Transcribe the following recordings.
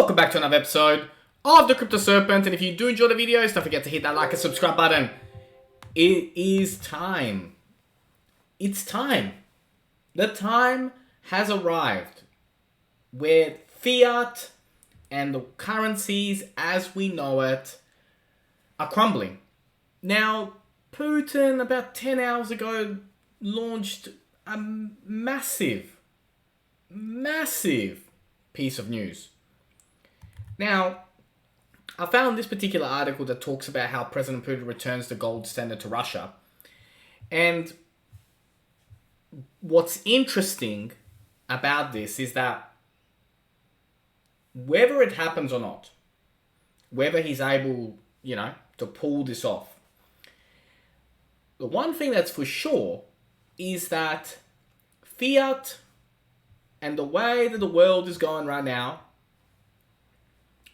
Welcome back to another episode of the Crypto Serpent, and if you do enjoy the videos, don't forget to hit that like and subscribe button. It is time. It's time. The time has arrived where fiat and the currencies as we know it are crumbling. Now, Putin about 10 hours ago launched a massive piece of news. Now, I found this particular article that talks about how President Putin returns the gold standard to Russia. And what's interesting about this is that whether it happens or not, whether he's able, to pull this off, the one thing that's for sure is that fiat and the way that the world is going right now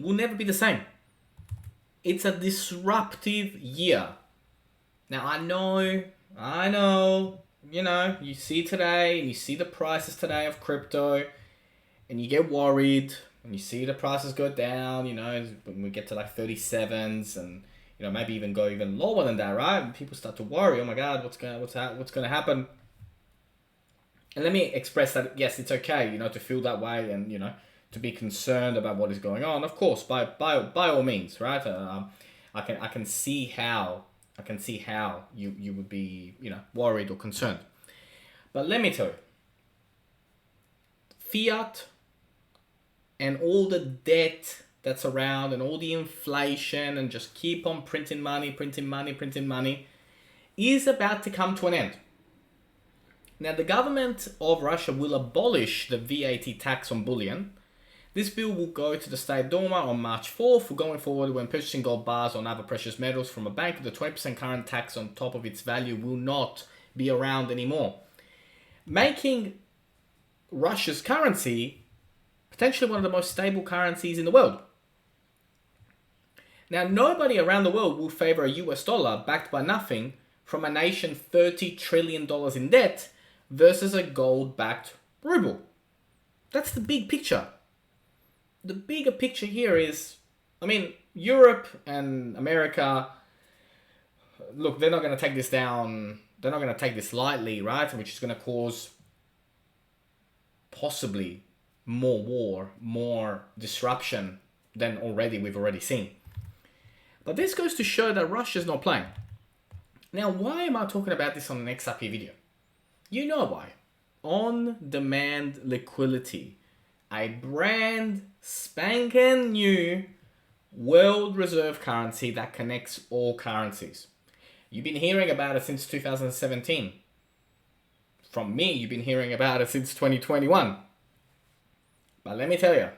will never be the same. It's a disruptive year. Now, I know, you see today, and you see the prices today of crypto, and you get worried, and you see the prices go down, when we get to like 37s, and, maybe even go even lower than that, right? And people start to worry, oh my God, what's going to happen? And let me express that, yes, it's okay, to feel that way and, to be concerned about what is going on. Of course, by all means, right? I can see how you would be, worried or concerned. But let me tell you, fiat and all the debt that's around and all the inflation and just keep on printing money is about to come to an end. Now, the government of Russia will abolish the VAT tax on bullion. This bill will go to the State Duma on March 4th. Going forward, when purchasing gold bars or other precious metals from a bank, the 20% current tax on top of its value will not be around anymore, making Russia's currency potentially one of the most stable currencies in the world. Now, nobody around the world will favor a US dollar backed by nothing from a nation $30 trillion in debt versus a gold-backed ruble. That's the big picture. The bigger picture here is, Europe and America, look, they're not going to take this down. They're not going to take this lightly, right? Which is going to cause possibly more war, more disruption than we've already seen. But this goes to show that Russia's not playing. Now, why am I talking about this on an XRP video? You know why. On-demand liquidity. A brand spanking new world reserve currency that connects all currencies. You've been hearing about it since 2017. From me, you've been hearing about it since 2021. But let me tell you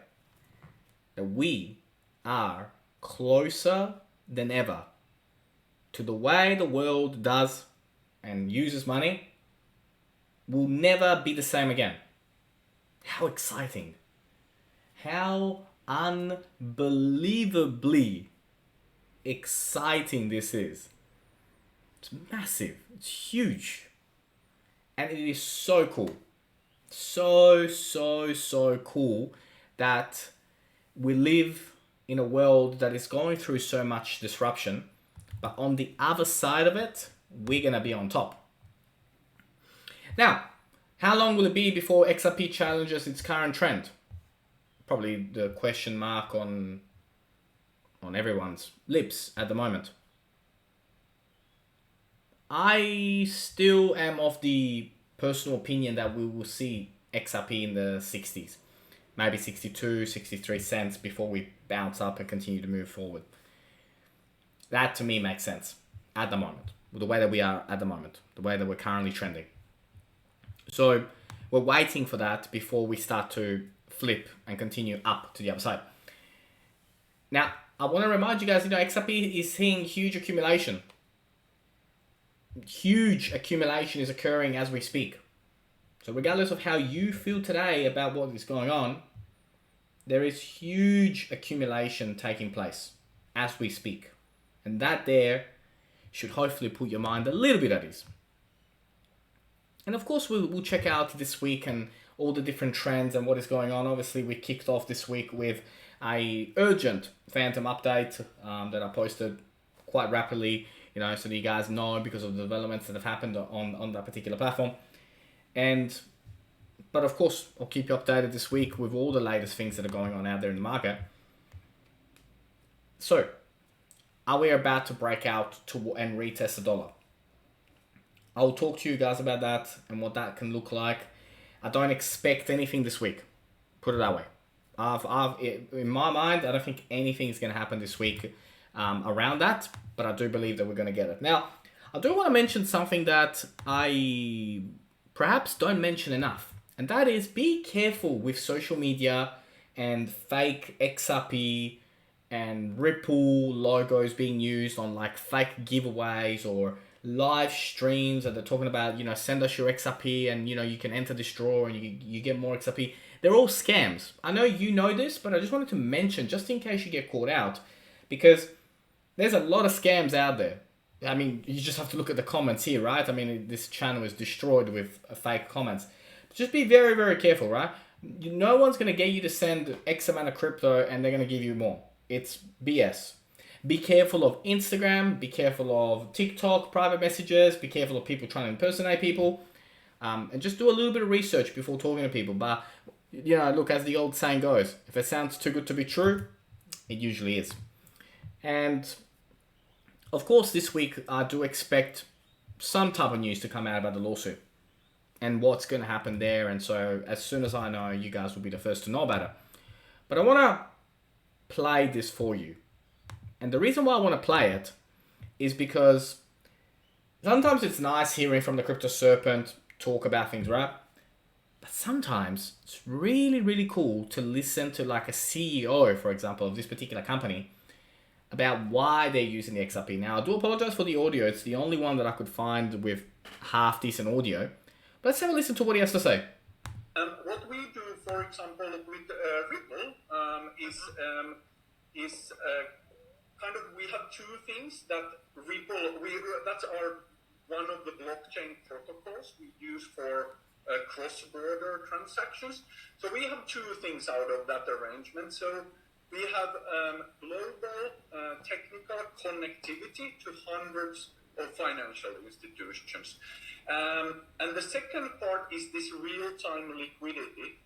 that we are closer than ever to the way the world does and uses money will never be the same again. How exciting. How unbelievably exciting this is. It's massive. It's huge. And it is so cool. So cool that we live in a world that is going through so much disruption, but on the other side of it, we're going to be on top. Now, how long will it be before XRP challenges its current trend? Probably the question mark on everyone's lips at the moment. I still am of the personal opinion that we will see XRP in the 60s. Maybe 62, 63 cents before we bounce up and continue to move forward. That to me makes sense at the moment. The way that we are at the moment. The way that we're currently trending. So we're waiting for that before we start to flip and continue up to the other side. Now, I want to remind you guys, XRP is seeing huge accumulation. Huge accumulation is occurring as we speak. So regardless of how you feel today about what is going on, there is huge accumulation taking place as we speak. And that there should hopefully put your mind a little bit at ease. And of course, we'll check out this week and all the different trends and what is going on. Obviously, we kicked off this week with a urgent Phantom update that I posted quite rapidly, so that you guys know because of the developments that have happened on that particular platform. But of course, I'll keep you updated this week with all the latest things that are going on out there in the market. So, are we about to break out and retest the dollar? I'll talk to you guys about that and what that can look like. I don't expect anything this week. Put it that way. In my mind, I don't think anything is going to happen this week around that, but I do believe that we're going to get it. Now, I do want to mention something that I perhaps don't mention enough, and that is be careful with social media and fake XRP and Ripple logos being used on like fake giveaways or live streams that they're talking about, send us your XRP and, you can enter this draw and you get more XRP. They're all scams. I know you know this, but I just wanted to mention just in case you get caught out, because there's a lot of scams out there. I mean, you just have to look at the comments here, right? I mean, this channel is destroyed with fake comments. Just be very, very careful, right? No one's going to get you to send X amount of crypto and they're going to give you more. It's BS. Be careful of Instagram, be careful of TikTok, private messages, be careful of people trying to impersonate people, and just do a little bit of research before talking to people. But, look, as the old saying goes, if it sounds too good to be true, it usually is. And, of course, this week I do expect some type of news to come out about the lawsuit and what's going to happen there. And so as soon as I know, you guys will be the first to know about it. But I want to play this for you. And the reason why I want to play it is because sometimes it's nice hearing from the Crypto Serpent talk about things, right? But sometimes it's really, really cool to listen to like a CEO, for example, of this particular company about why they're using the XRP. Now, I do apologize for the audio. It's the only one that I could find with half decent audio. But let's have a listen to what he has to say. What we do, for example, with Ripple is kind of, we have two things that Ripple, that's one of the blockchain protocols we use for cross-border transactions. So we have two things out of that arrangement. So we have global technical connectivity to hundreds of financial institutions. And the second part is this real-time liquidity.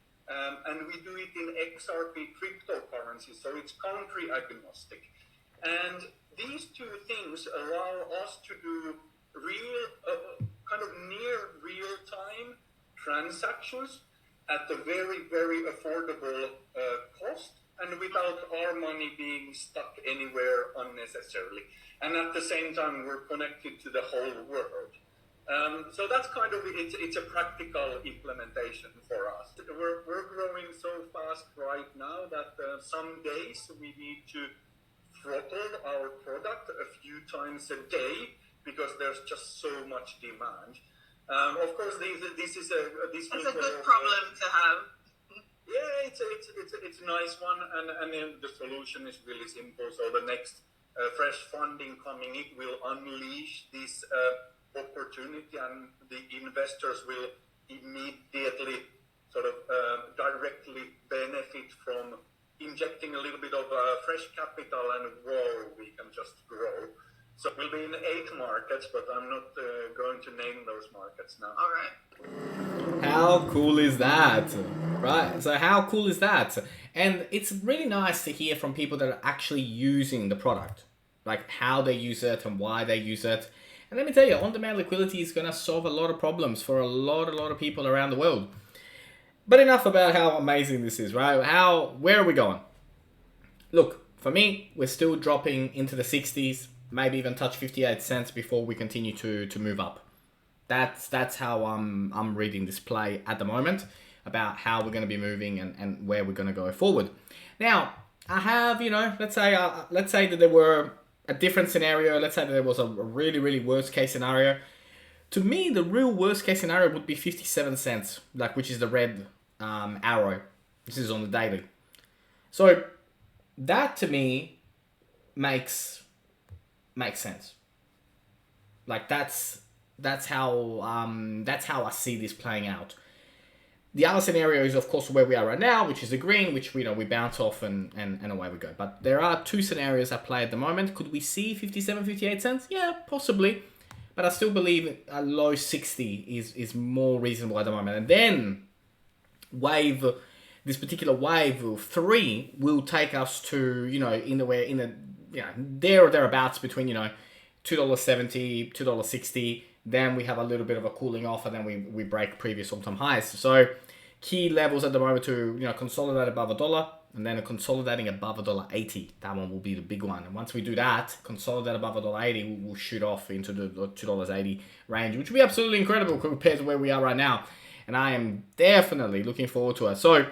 And we do it in Xrp cryptocurrency, so it's country agnostic. And these two things allow us to do kind of near real-time transactions at a very, very affordable cost, and without our money being stuck anywhere unnecessarily. And at the same time, we're connected to the whole world. So that's kind of, it's a practical implementation for us. We're growing so fast right now that some days we need to throttle our product a few times a day because there's just so much demand. Of course, this is a good problem to have. Yeah, it's a nice one, and then the solution is really simple. So the next fresh funding coming, it will unleash this opportunity, and the investors will immediately sort of directly benefit from injecting a little bit of fresh capital, and whoa, we can just grow. So we'll be in 8 markets, but I'm not going to name those markets now. All right. How cool is that? Right, so how cool is that? And it's really nice to hear from people that are actually using the product, like how they use it and why they use it. And let me tell you, on-demand liquidity is going to solve a lot of problems for a lot of people around the world. But enough about how amazing this is, right? Where are we going? Look, for me, we're still dropping into the 60s, maybe even touch 58 cents before we continue to move up. That's how I'm reading this play at the moment about how we're going to be moving and where we're going to go forward. Now, I have, let's say that there were a different scenario. Let's say that there was a really, really worst case scenario. To me, the real worst case scenario would be 57 cents, which is the red arrow. This is on the daily. So that to me makes sense. That's how I see this playing out. The other scenario is, of course, where we are right now, which is the green, which we bounce off and away we go. But there are two scenarios at play at the moment. Could we see 57, 58 cents? Yeah, possibly. But I still believe a low 60 is more reasonable at the moment. And then this particular wave of 3 will take us to, there or thereabouts between, $2.70, $2.60. Then we have a little bit of a cooling off, and then we break previous all-time highs. So key levels at the moment to consolidate above $1, and then consolidating above $1.80. That one will be the big one. And once we do that, consolidate above $1.80, we'll shoot off into the $2.80 range, which will be absolutely incredible compared to where we are right now. And I am definitely looking forward to it. So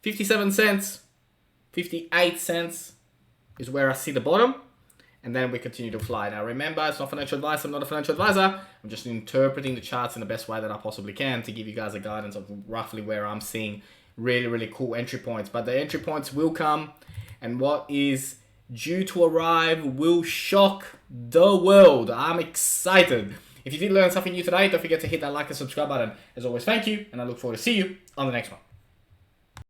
57 cents, 58 cents is where I see the bottom. And then we continue to fly. Now remember, it's not financial advice. I'm not a financial advisor. I'm just interpreting the charts in the best way that I possibly can to give you guys a guidance of roughly where I'm seeing really, really cool entry points. But the entry points will come, and what is due to arrive will shock the world. I'm excited. If you did learn something new today, don't forget to hit that like and subscribe button. As always, thank you, and I look forward to see you on the next one.